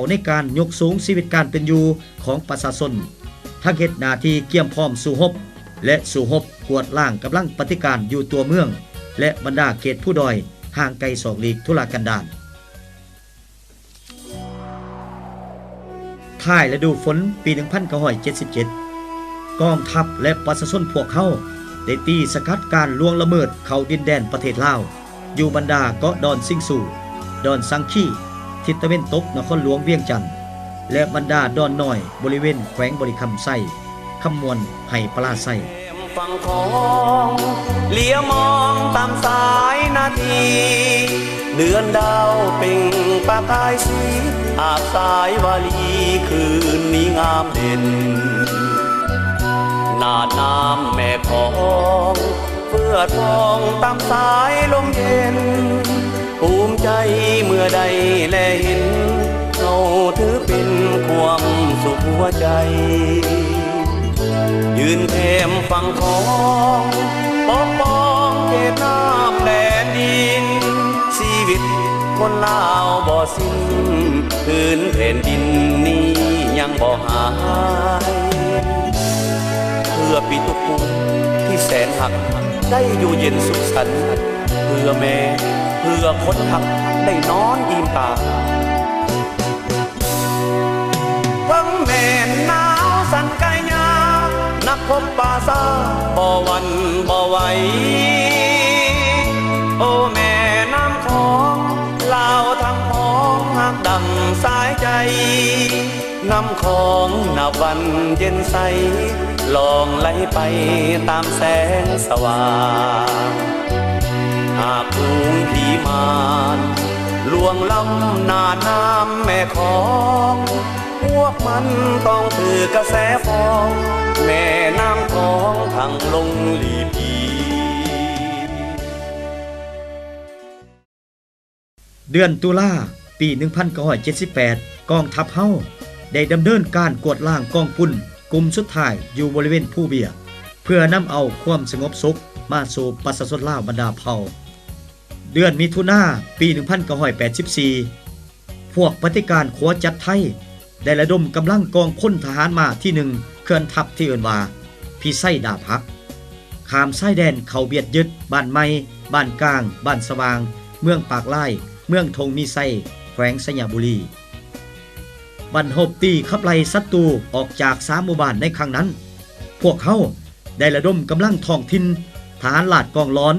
ในการยกสูงชีวิตการเป็นอยู่ของประชาชนทั้งเฮ็ดหน้าที่เกี่ยมพร้อมสู้รบและสู้รบกวดล้างกำลังปฏิการอยู่ตัวเมืองและบรรดาเขตผู้ดอยห่างไกล2 ลีกทุรกันดารท้ายฤดูฝนปี 1977 กองทัพและประชาชนพวกเขาได้ตีสกัดการล่วงละเมิดเข้าดินแดนประเทศลาวอยู่บรรดาเกาะดอนซิงซูดอนสังคีทิศตะวันตกนครหลวงเวียงจันทน์และบรรดาดอนน้อยบริเวณแขวงบริคำไส้คำมวนไห่ปลาไส้ฝั่งของเลี้ยมองตามสายนาทีเดือนดาวเป่งประกายสีอาบสายวาลีคืนนี้งามเด่นนาดน้ำแม่ของเพื่อทองตามสายลมเย็นภูมิใจเมื่อใดแลเห็นเราถือเป็นความสุขหัวใจยืนเทมฝั่งของปกป้องเขตน้ำแดนดินชีวิตคนลาวบ่สิ้นคืนแผ่นดินนี้ยังบ่หายเพื่อปีตุกปูที่แสนหักได้อยู่เย็นสุขสันต์เพื่อแม่เพื่อคนหักได้นอนอิ่มตาทั้งแม่หนาวสั่นกายยานักพบป่าซาบ่หวั่นบ่ไหวโอ้แม่น้ำของลาวทั้งพ้องหักดำสายใจน้ำของนับวันเย็นใสลองไหลไปตามแสงสว่างหากภูมิผีมารลวงล้ำหน้าน้ำแม่ของพวกมันต้องถือกระแสฟองแม่น้ำของทางลงลีพีเดือนตุลาปี 1978 กองทัพเฮาได้ดำเนินการกวดล้างกองปุ่นกลุ่มสุดท้ายอยู่บริเวณผู้เบียเพื่อนำเอาความสงบสุขมาสู่ประชาชนลาวบรรดาเผ่าเดือนมิถุนายนปี 1984 พวกปฏิการขัวจัดไทยได้ระดมกำลังกองพลทหารมาที่1เคลื่อนทัพที่เอิ้นว่าพี่ไส้ดาบหักข้ามชายแดนเข้าเบียดยึดบ้านใหม่บ้านกลางบ้านสว่างเมืองปากไร่เมืองทงมีไส้แขวงสยามบุรีบันหบตีขับไล่ศัตรูออกจาก3หมู่บ้านในครั้งนั้นพวกเขาได้ระดมกำลังท้องถิ่นทหารลาดกองร้อน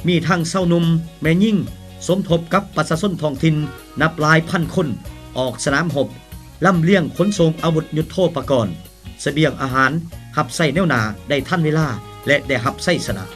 มีทั้งเศร้านุ่มแม่ยิ่งสมทบกับประชาชนท้องถิ่นนับหลายพันคนออกสนามรบลำเลียงขนส่งอาวุธยุทโธปกรณ์เสบียงอาหารหับใส่แนวหน้าได้ทันเวลาและได้หับใส่สนะ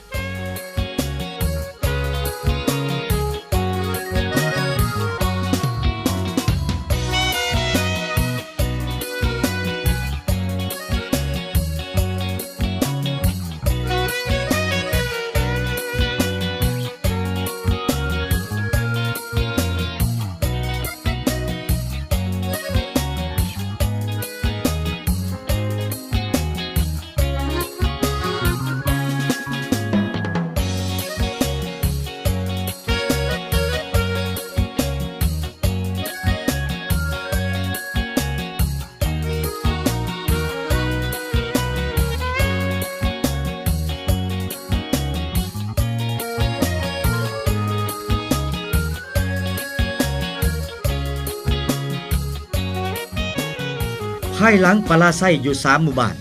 ภายหลังปลาไส้อยู่3หมู่บ้าน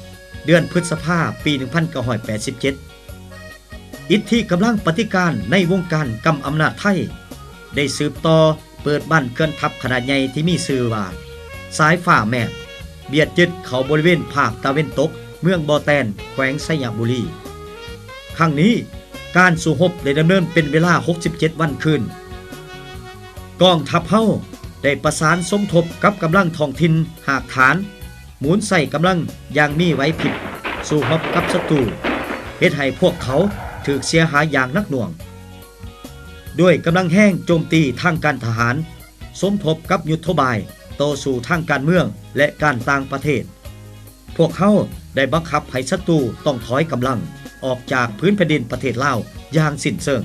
เดือนพฤษภาคมปี 1987 อิทธิกำลังปฏิการในวงการกำอำนาจไทยได้สืบต่อเปิดบ้านเคลื่อนทัพขนาดใหญ่ที่มีชื่อว่าสายฝ่าแม่เบียดยึดเขาบริเวณภาคตะวันตกเมืองบ่อแตนแขวงสยามบุรีครั้งนี้การสู้รบได้ดำเนินเป็นเวลา67วันคืนกองทัพเฮาได้ประสานสมทบกับกำลังท้องถิ่นหากฐานหมุนใส่กำลังอย่างมีไหวพริบสู้รบกับศัตรูเฮ็ดให้พวกเขาถูกเสียหายอย่างหนักหน่วงด้วยกำลังแห้งโจมตีทางการทหารสมทบกับยุทโธบายต่อสู้ทางการเมืองและการต่างประเทศพวกเขาได้บังคับให้ศัตรูต้องถอยกำลังออกจากพื้นแผ่นดินประเทศลาวอย่างสิ้นเชิง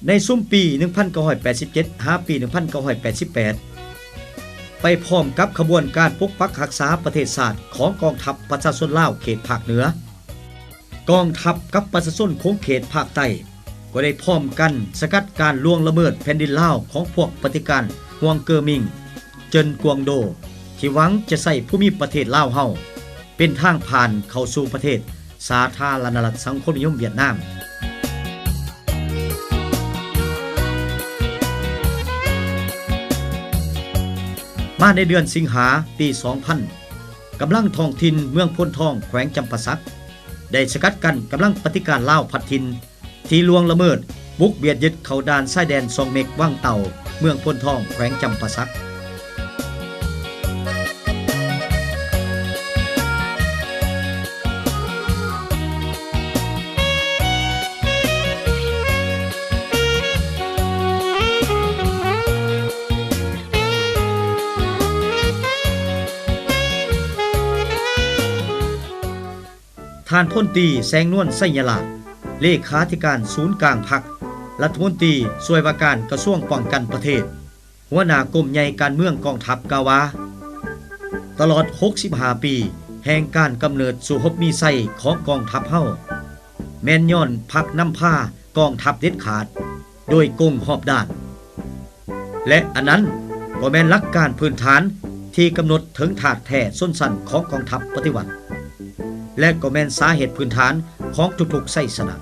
ในซุ้มปี 1987 หาปี 1988 ไปพร้อมกับขบวนการปกปักรักษาประเทศชาติของกองทัพประชาชนลาวเขตภาคเหนือกองทัพกับประชาชนโค้งเขตภาคใต้ก็ได้พร้อมกันสกัดการล่วงละเมิดแผ่นดินลาวของพวกปฏิการฮวงเกอมิงเจินกวงโดที่หวังจะใส่ภูมิประเทศลาวเฮาเป็นทางผ่านเข้าสู่ประเทศสาธารณรัฐสังคมนิยมเวียดนามมาในเดือนสิงหาปี 2000 กำลังท้องถิ่นเมืองพลทองแขวงจำปาสักได้สกัดกั้นกำลังปฏิการลาวพัดถิ่นที่ล่วงละเมิดบุกเบียดยึดเข้าด่านชายแดนซองเมกว่างเต่าเมืองพลทองแขวงจำปาสักท่านพลตรีแสงนวลไสยลาภเลขาธิการศูนย์กลางพรรครัฐมนตรีช่วยว่าการกระทรวงป้องกันประเทศหัวหน้ากรมใหญ่การเมืองกองทัพกล่าวว่าตลอด65ปีแห่งการกำเนิดสู่ฮบมีไส้ของกองทัพเฮาแม่นย้อนพรรคนำพากองทัพเด็ดขาดโดยกงหอบด้านและอันนั้นก็แม่นหลักการพื้นฐานที่กำหนดถึงถาดแท้ส้นสันของกองทัพปฏิวัติและก็แม่นสาเหตุพื้นฐานของทุกๆไส้สนะ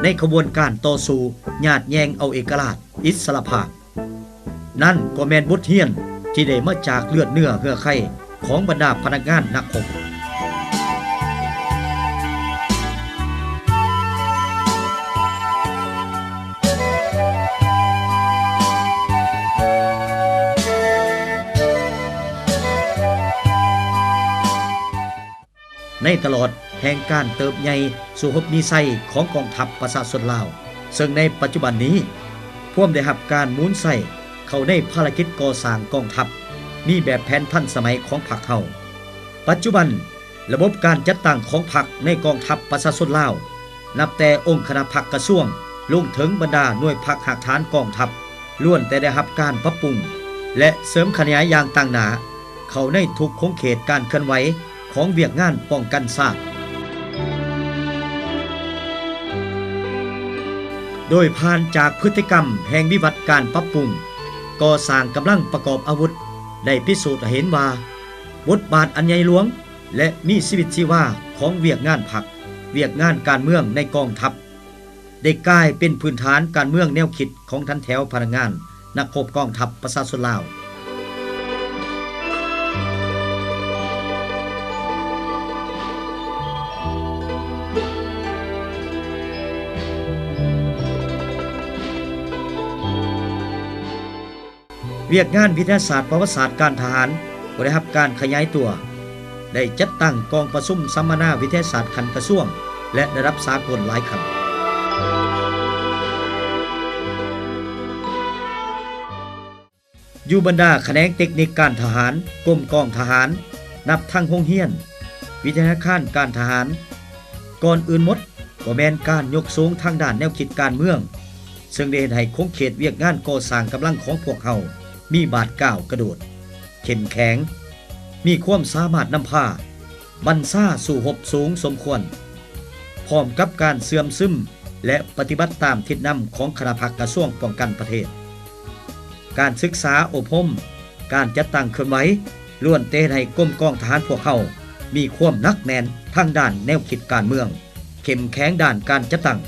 ในขบวนการต่อสู้ญาติแยงเอาเอกราชอิสรภาพนั่นก็แม่นบทเรียนที่ได้มาจากเลือดเนื้อเหือไข่ของบรรดาพนักงานนักรบในตลอดแห่งการเติบใหญ่สู่ฮบมีไส้ของกองทัพประชาชนลาวซึ่งในปัจจุบันนี้พวกได้รับการหมุนใส่เข้าในภารกิจก่อสร้างกองทัพมีแบบแผนทันสมัยของพรรคเฮาปัจจุบันระบบการจัดตั้งของพรรคในกองทัพประชาชนลาวนับแต่องค์คณะพรรคกระทรวงลงถึงบรรดาหน่วยพรรคหากฐานกองทัพล้วนแต่ได้รับการปรับปรุงและเสริมขยายอย่างต่างหน้าเข้าในทุกโค้งเขตการเคลื่อนไหวของเวียกงานป้องกันชาติโดยผ่านจากพฤติกรรมแห่งวิวัฒน์การปรับปรุงก่อสร้างกำลังประกอบอาวุธได้พิสูจน์เห็นว่าบทบาทอันใหญ่หลวงและมีชีวิตชีวาของเวียกงานพรรคเวียกงานการเมืองในกองทัพได้กลายเป็นพื้นฐานการเมืองแนวคิดของทันแถวพนักงานนักรบกองทัพประชาชนลาวเวียกงานวิทยาศาสตร์ประวัติศาสตร์การทหารก็ได้รับการขยายตัวได้จัดตั้งกองประชุมสัมมนาวิทยาศาสตร์คันกระทรวงและได้รับสากลหลายครั้งอยู่บรรดาแขนงเทคนิคการทหารกรมกองทหารนับทั้งโรงเรียนวิทยาคารการทหารก่อนอื่นหมดก็แม่นการยกสูงทางด้านแนวคิดการเมืองซึ่งได้ให้คงเขตเวียกงานก่อสร้างกำลังของพวกเขามีบาดก้าวกระโดดเข้มแข็งมีความสามารถนำพาบรรซ่าสู่หบสูงสมควรพร้อมกับการเสื่อมซึมและปฏิบัติตามทิศนำของคณะพรรคกระทรวงป้องกันประเทศการศึกษาอบรมการจัดตั้งเคลื่อนไหวล้วนเตให้กรมกองทหารพวกเขามีความหนักแน่นทางด้านแนวคิดการเมืองเข้มแข็งด้านการจัดตั้ง